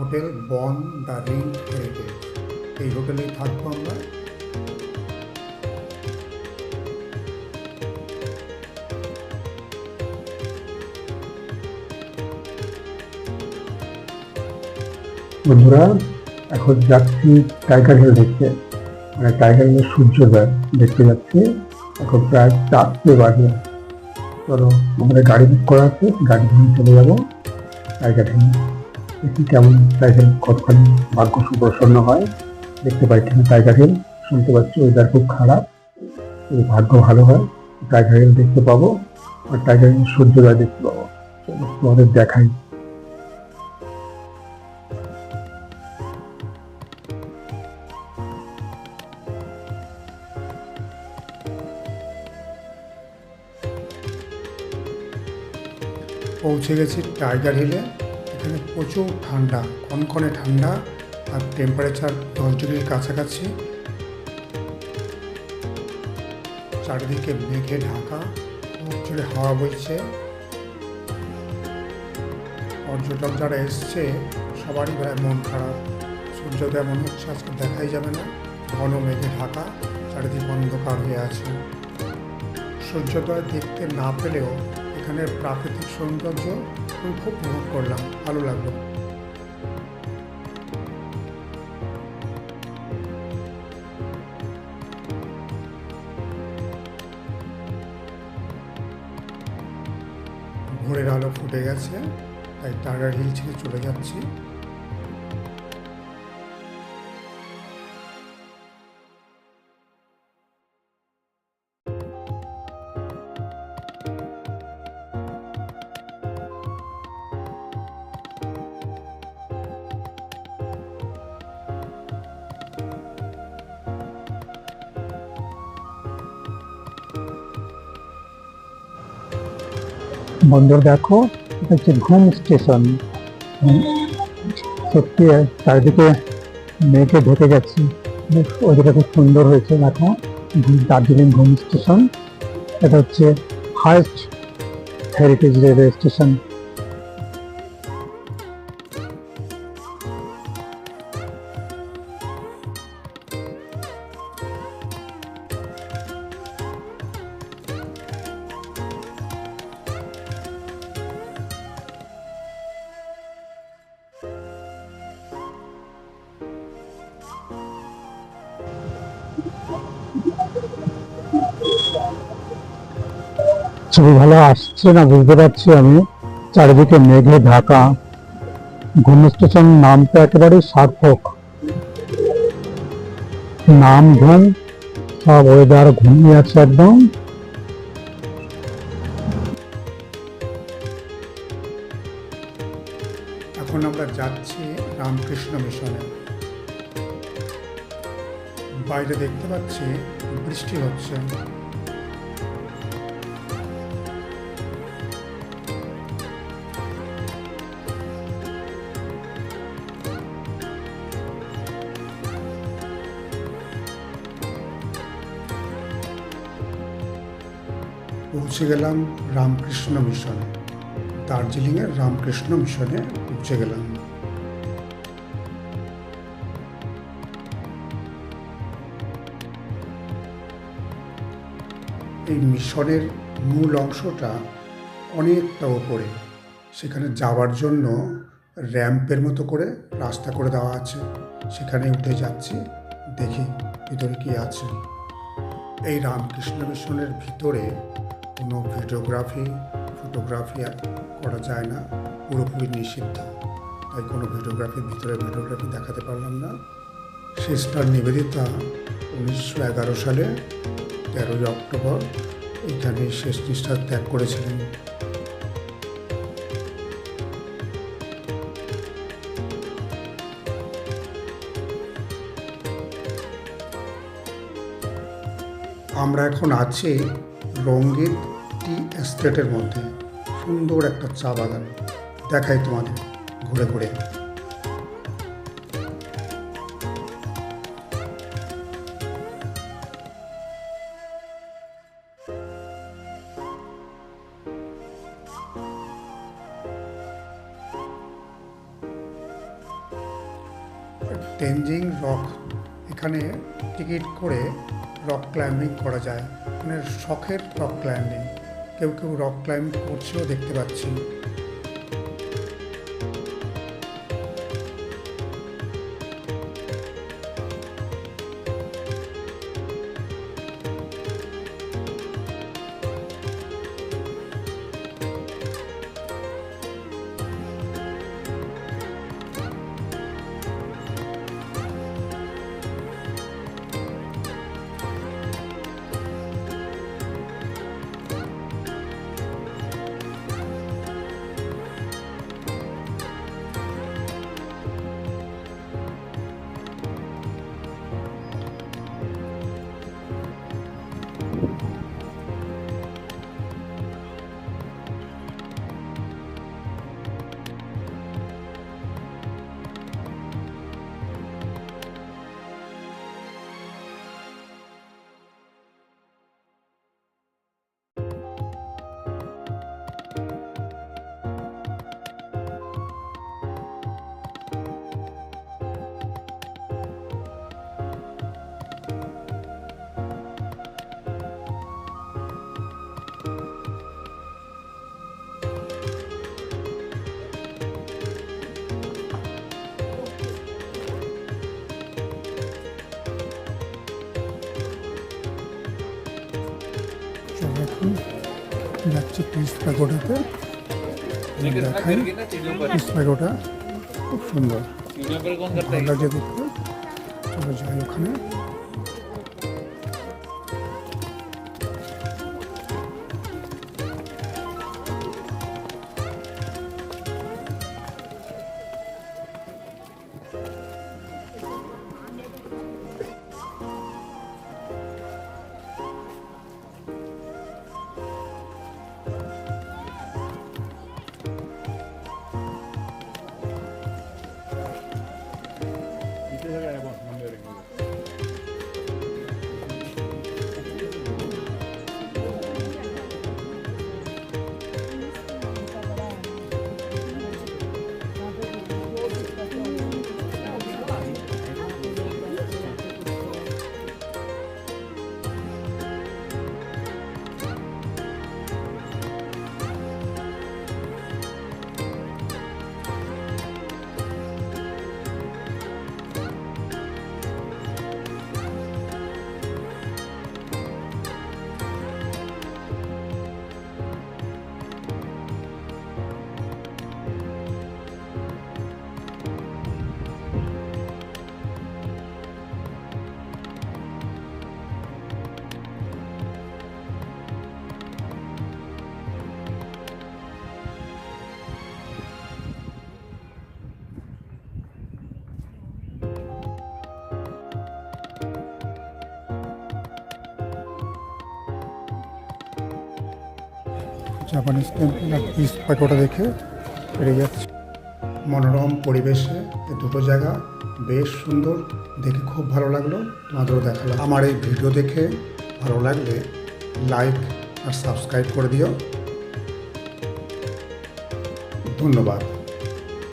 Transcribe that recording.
Hotel বন the ring heritage. এই হোটেলেই থাকবো আমরা। বন্ধুরা, এখন যাচ্ছি টাইগার হিল দেখতে, মানে টাইগার হিলের সূর্যোদয় দেখতে যাচ্ছি। এখন প্রায় 4টে বাজে। চলো, আমাদের গাড়ি বুক করা আছে, গাড়ি নিয়ে চলে যাবো টাইগার হিল। দেখি কেমন টাইগার হিল, কতখানি ভাগ্য সুপ্রসন্ন হয়। দেখতে পাচ্ছি না টাইগার হিল, শুনতে পাচ্ছি ওয়েদার খুব খারাপ। যদি ভাগ্য ভালো হয় টাইগার হিল দেখতে পাবো, আর টাইগার হিল সূর্যোদয় দেখতে পাবো। চলো তোমাদের দেখাই। পৌঁছে গেছি টাইগার হিলে। এখানে প্রচুর ঠান্ডা, কনকনে ঠান্ডা, আর টেম্পারেচার 10 ডিগ্রির কাছাকাছি। চারিদিকে মেঘে ঢাকা, খুব জোরে হাওয়া বইছে। পর্যটক যারা এসছে সবারই প্রায় মন খারাপ। সূর্যোদয় মনে হচ্ছে আজকে দেখাই যাবে না, ঘন মেঘে ঢাকা, চারিদিকে অন্ধকার হয়ে আছে। সূর্যোদয় দেখতে না পেলেও এখানের প্রাকৃতিক সৌন্দর্য আমি খুব উপভোগ করলাম, ভালো লাগলো। ভোরের আলো ফুটে গেছে, তাই টাইগার হিল ছেড়ে চলে যাচ্ছি। বন্দর দেখো, এটা হচ্ছে ঘুম স্টেশন। সত্যি চারিদিকে মেঘে ঢেকে যাচ্ছে, ওইদিকে খুব সুন্দর হয়েছে দেখো। দার্জিলিং ঘুম স্টেশন, এটা হচ্ছে ফার্স্ট হেরিটেজ রেলওয়ে স্টেশন। ছবি ভালো আসছে না বুঝতে পারছি আমি, চারিদিকে মেঘে ঢাকা। ঘুম স্টেশন নামটা একেবারে সার্থক। নাম ঘুম, সব ওয়েদার ঘুমিয়ে আছে একদম। এখন আমরা যাচ্ছি রামকৃষ্ণ মিশনে। বাইরে দেখতে পাচ্ছি বৃষ্টি হচ্ছে। পৌঁছে গেলাম রামকৃষ্ণ মিশনে, দার্জিলিংয়ের রামকৃষ্ণ মিশনে পৌঁছে গেলাম। এই মিশনের মূল অংশটা অনেকটা ওপরে, সেখানে যাওয়ার জন্য র্যাম্পের মতো করে রাস্তা করে দেওয়া আছে, সেখানে উঠে যাচ্ছি। দেখি ভিতরে কি আছে। এই রামকৃষ্ণ মিশনের ভিতরে কোনো ভিডিওগ্রাফি, ফটোগ্রাফি করা যায় না, পুরোপুরি নিষিদ্ধ। তাই কোনো ভিডিওগ্রাফির ভিতরে ভিডিওগ্রাফি দেখাতে পারলাম না। সিস্টার নিবেদিতা 1911 সালে 13ই অক্টোবর এখানে শেষ নিঃশ্বাস ত্যাগ করেছিলেন। আমরা এখন আছি রঙ্গিত টি এস্টেটের মধ্যে। সুন্দর একটা চা বাগান, দেখাই তোমাদের ঘুরে ঘুরে। টেনজিং রক, এখানে টিকিট করে রক ক্লাইম্বিং করা যায়, মানে শখের রক ক্লাইম্বিং। কেউ কেউ রক ক্লাইম্বিং করছেও দেখতে পাচ্ছি। এখন যাচ্ছি পিস প্যাগোডাতে, দেখাই। পিস প্যাগোডা খুব সুন্দর, ভালো লাগছে দেখতে। চলো যাই ওখানে। জাপানিজ টেম্পল আর পিস প্যাগোডা দেখে পেরে যাচ্ছে। মনোরম পরিবেশে এই দুটো জায়গা বেশ সুন্দর, দেখে খুব ভালো লাগলো, তোমাদেরও দেখালাম। আমার এই ভিডিও দেখে ভালো লাগলে লাইক আর সাবস্ক্রাইব করে দিও। ধন্যবাদ।